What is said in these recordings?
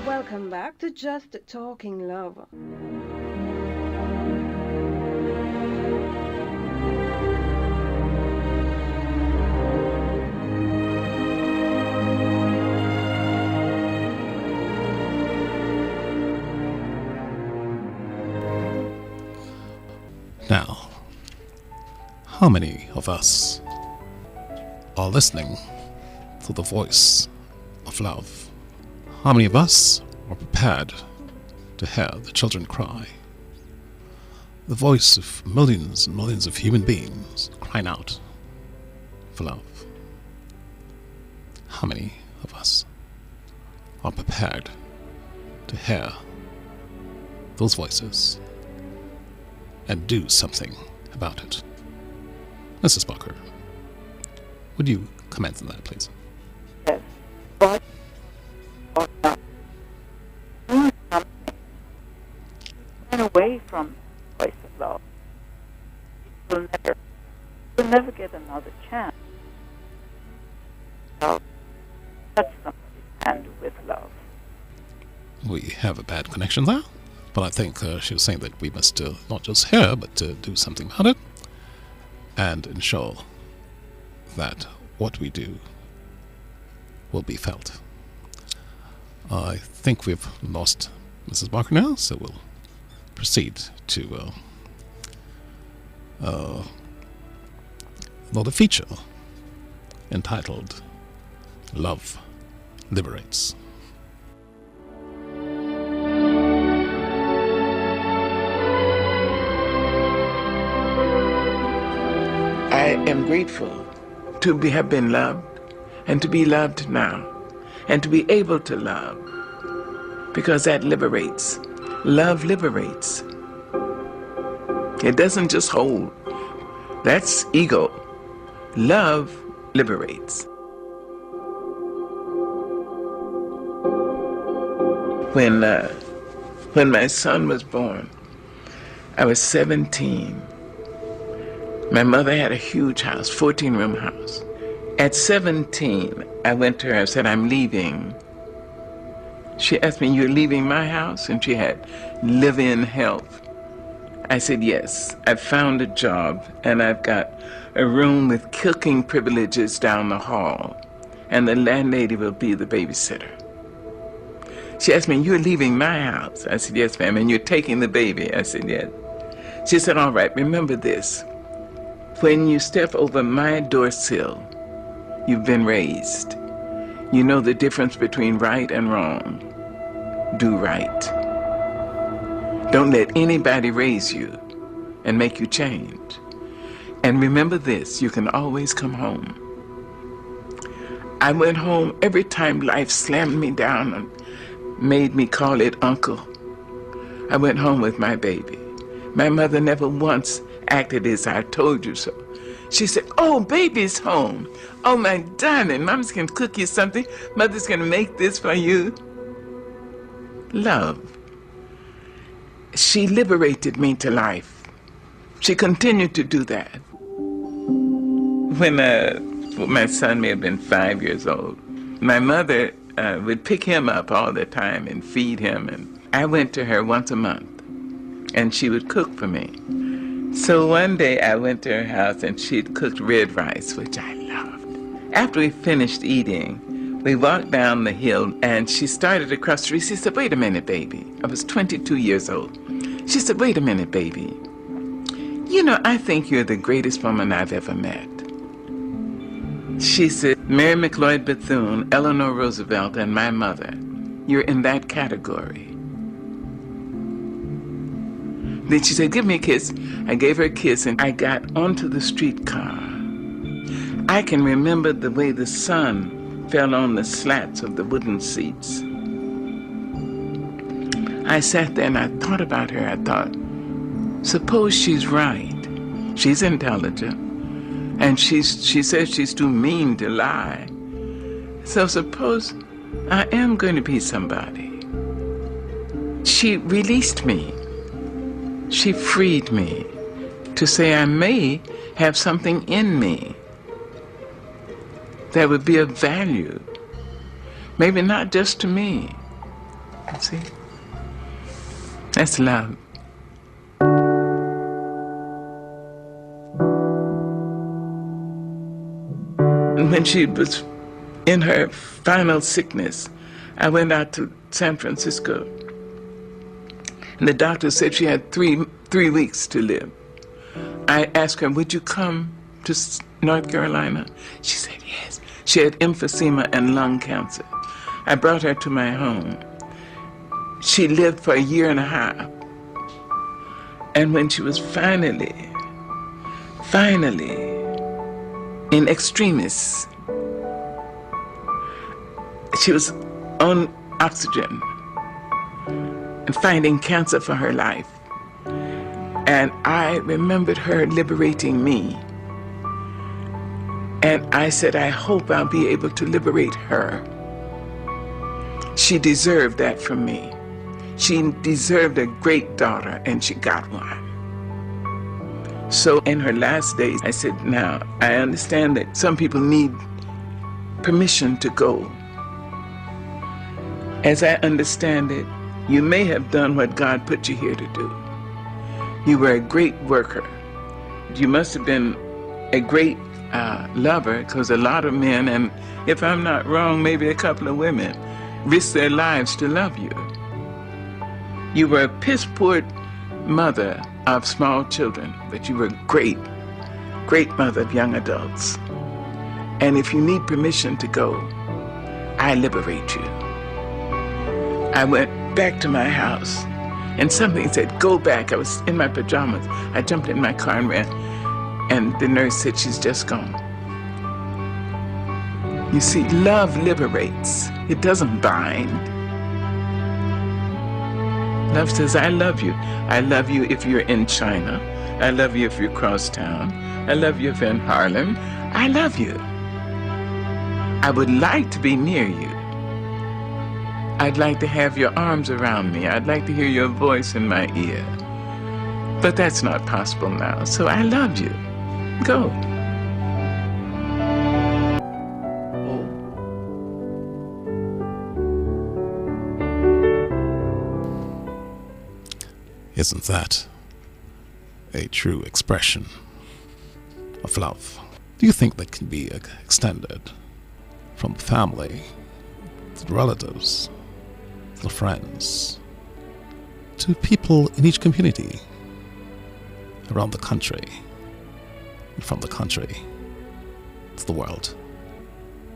Welcome back to Just Talking Love. Now, how many of us are listening to the voice of love? How many of us are prepared to hear the children cry? The voice of millions and millions of human beings crying out for love. How many of us are prepared to hear those voices and do something about it? Mrs. Barker, would you comment on that, please? Yes. But do something. Run away from the voice of love. You'll never get another chance. So touch somebody's hand with love. We have a bad connection there, but I think she was saying that we must not just hear, but do something about it and ensure that what we do will be felt. I think we've lost Mrs. Barker now, so we'll proceed to another feature entitled Love Liberates. I am grateful to have been loved and to be loved now and to be able to love, because that liberates. Love liberates. It doesn't just hold. That's ego. Love liberates. When my son was born, I was 17. My mother had a huge house, 14-room house. At 17, I went to her and said, I'm leaving. She asked me, you're leaving my house? And she had live-in help. I said, yes. I found a job, and I've got a room with cooking privileges down the hall, and the landlady will be the babysitter. She asked me, you're leaving my house? I said, yes, ma'am. And you're taking the baby? I said, yes. She said, all right, remember this. When you step over my door sill, you've been raised. You know the difference between right and wrong. Do right. Don't let anybody raise you and make you change. And remember this, you can always come home. I went home every time life slammed me down and made me call it uncle. I went home with my baby. My mother never once acted as I told you so. She said, oh, baby's home. Oh, my darling, Mom's going to cook you something. Mother's going to make this for you. Love. She liberated me to life. She continued to do that. When my son may have been 5 years old, my mother would pick him up all the time and feed him. And I went to her once a month, and she would cook for me. So one day I went to her house and she'd cooked red rice, which I loved. After we finished eating, we walked down the hill and she started across the street. She said, wait a minute, baby. I was 22 years old. She said, wait a minute, baby. You know, I think you're the greatest woman I've ever met. She said, Mary McLeod Bethune, Eleanor Roosevelt, and my mother, you're in that category. Then she said, give me a kiss. I gave her a kiss and I got onto the streetcar. I can remember the way the sun fell on the slats of the wooden seats. I sat there and I thought about her. I thought, suppose she's right. She's intelligent. And she says she's too mean to lie. So suppose I am going to be somebody. She released me. She freed me to say I may have something in me that would be of value, maybe not just to me, See? That's love. And when she was in her final sickness, I went out to San Francisco, and the doctor said she had three weeks to live. I asked her, would you come to North Carolina? She said yes. She had emphysema and lung cancer. I brought her to my home. She lived for a year and a half. And when she was finally, in extremis, she was on oxygen and fighting cancer for her life. And I remembered her liberating me. And I said, I hope I'll be able to liberate her. She deserved that from me. She deserved a great daughter, and she got one. So in her last days, I said, now, I understand that some people need permission to go. As I understand it, you may have done what God put you here to do. You were a great worker. You must have been a great lover, because a lot of men, and if I'm not wrong, maybe a couple of women, risk their lives to love you. You were a piss-poor mother of small children, but you were a great mother of young adults. And if you need permission to go, I liberate you. I went back to my house, and something said, go back. I was in my pajamas. I jumped in my car and ran, and the nurse said, she's just gone. You see, love liberates. It doesn't bind. Love says, I love you. I love you if you're in China. I love you if you're across town. I love you if you're in Harlem. I love you. I would like to be near you. I'd like to have your arms around me. I'd like to hear your voice in my ear. But that's not possible now, so I love you. Go. Isn't that a true expression of love? Do you think that can be extended from family to the relatives, to the friends, to people in each community around the country, and from the country to the world?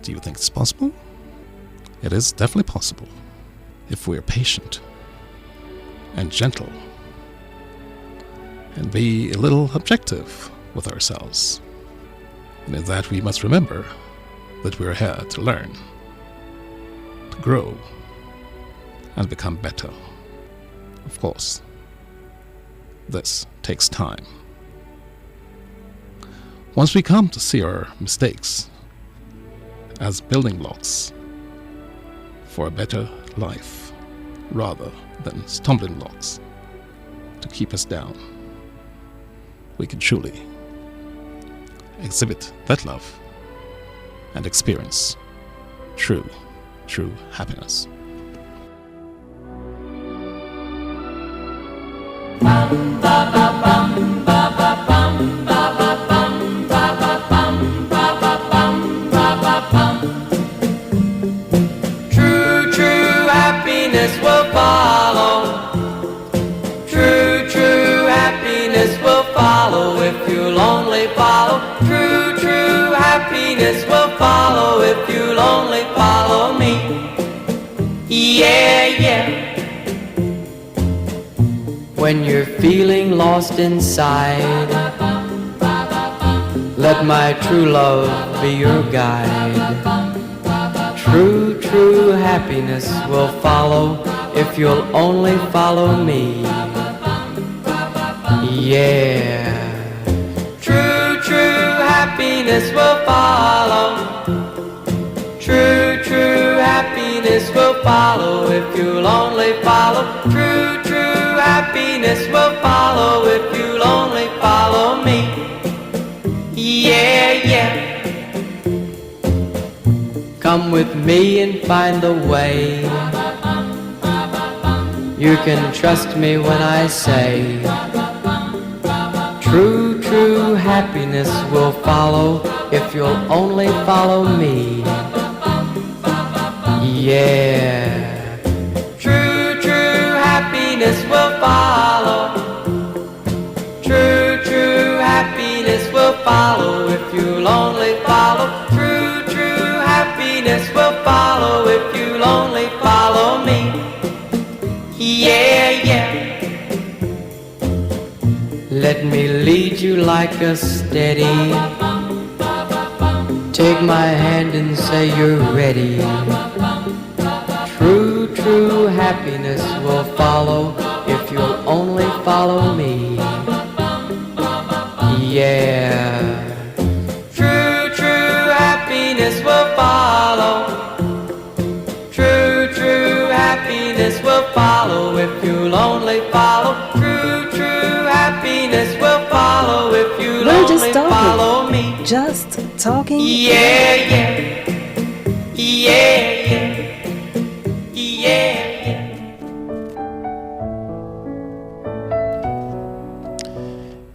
Do you think it's possible? It is definitely possible if we're patient and gentle and be a little objective with ourselves. And in that we must remember that we're here to learn, to grow, and become better. Of course, this takes time. Once we come to see our mistakes as building blocks for a better life, rather than stumbling blocks to keep us down, we can truly exhibit that love and experience true happiness. True happiness will follow. True happiness will follow if you'll only follow. True happiness will follow if you'll only follow me. Yeah. When you're feeling lost inside, let my true love be your guide. True happiness will follow if you'll only follow me. Yeah. True happiness will follow. True happiness will follow if you'll only follow. True happiness will follow if you'll only follow me. Yeah. Come with me and find the way. You can trust me when I say, true, true happiness will follow if you'll only follow me. Yeah. True, true happiness will follow. True, true happiness will follow if you'll only follow. True, true happiness will follow if you'll only follow me. Yeah, yeah. Let me lead you like a steady. Take my hand and say you're ready. True, true happiness will follow if you'll only follow me. Yeah. True, true happiness will follow. True, true happiness will follow if you'll only follow. True, true happiness will follow if you'll We're just only talking. follow me. Just talking. Yeah, yeah. Yeah, yeah. Yeah, yeah.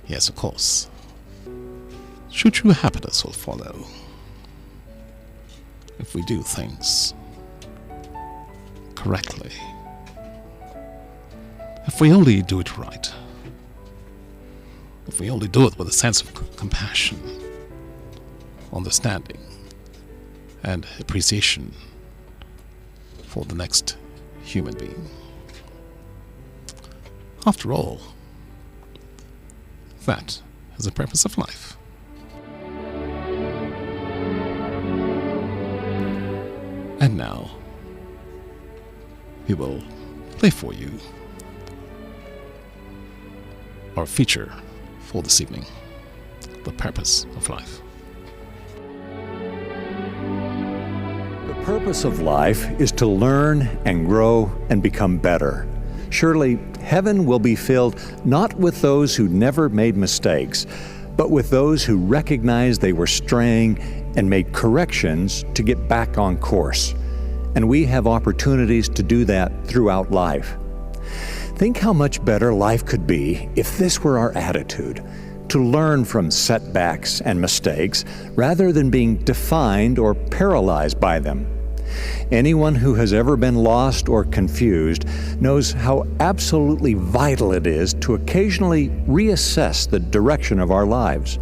Yes, of course. True happiness will follow if we do things correctly. If we only do it right. If we only do it with a sense of compassion, understanding, and appreciation for the next human being. After all, that is the purpose of life. And now, we will play for you our feature for this evening, The Purpose of Life. The purpose of life is to learn and grow and become better. Surely, heaven will be filled not with those who never made mistakes, but with those who recognized they were straying and made corrections to get back on course. And we have opportunities to do that throughout life. Think how much better life could be if this were our attitude, to learn from setbacks and mistakes rather than being defined or paralyzed by them. Anyone who has ever been lost or confused knows how absolutely vital it is to occasionally reassess the direction of our lives.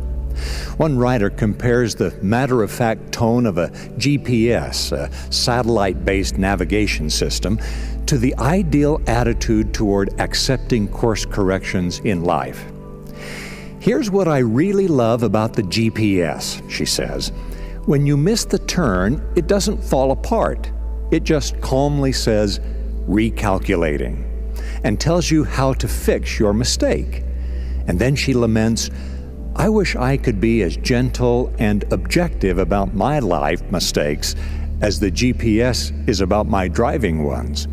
One writer compares the matter-of-fact tone of a GPS, a satellite-based navigation system, to the ideal attitude toward accepting course corrections in life. Here's what I really love about the GPS, she says. When you miss the turn, it doesn't fall apart. It just calmly says, recalculating, and tells you how to fix your mistake. And then she laments, I wish I could be as gentle and objective about my life mistakes as the GPS is about my driving ones.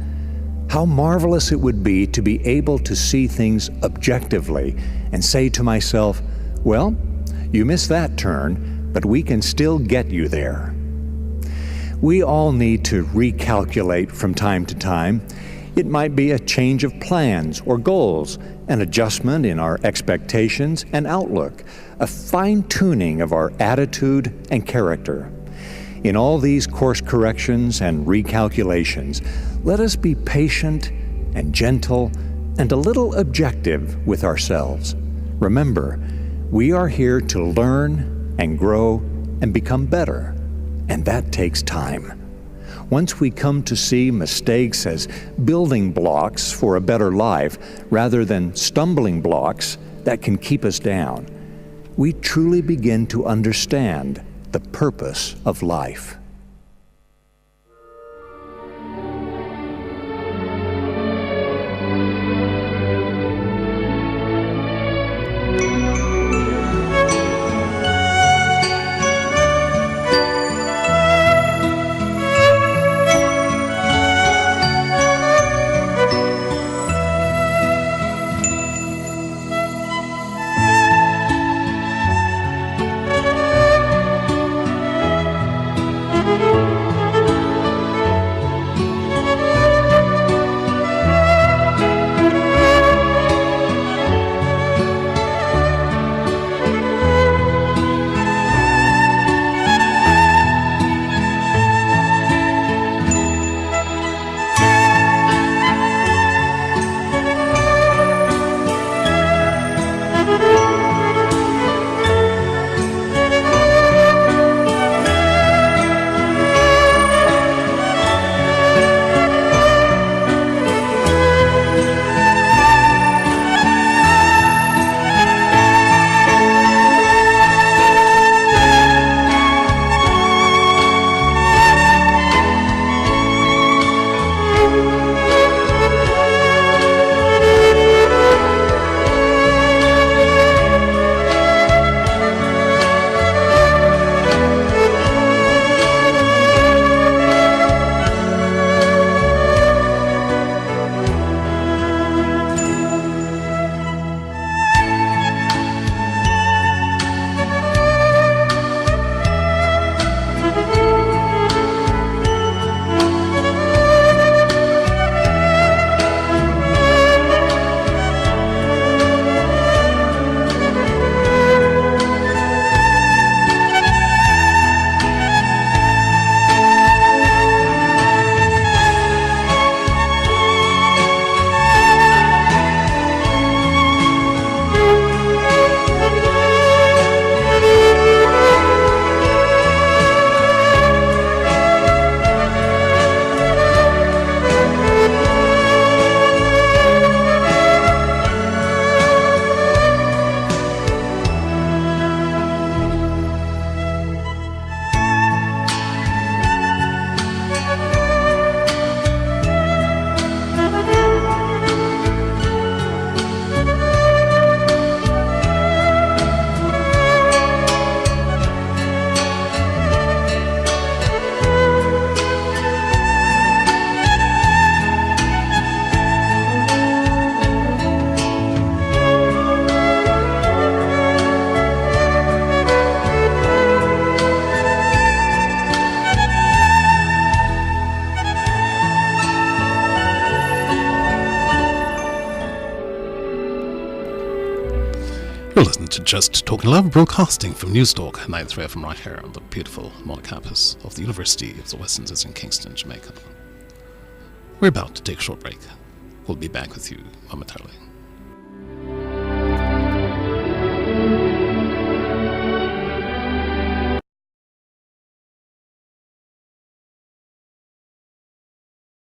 How marvelous it would be to be able to see things objectively and say to myself, well, you missed that turn, but we can still get you there. We all need to recalculate from time to time. It might be a change of plans or goals, an adjustment in our expectations and outlook, a fine-tuning of our attitude and character. In all these course corrections and recalculations, let us be patient and gentle and a little objective with ourselves. Remember, we are here to learn and grow and become better, and that takes time. Once we come to see mistakes as building blocks for a better life rather than stumbling blocks that can keep us down, we truly begin to understand the purpose of life. You're listening to Just Talking Love, broadcasting from Newstalk 93 FM right here on the beautiful modern campus of the University of the West Indies in Kingston, Jamaica. We're about to take a short break. We'll be back with you momentarily.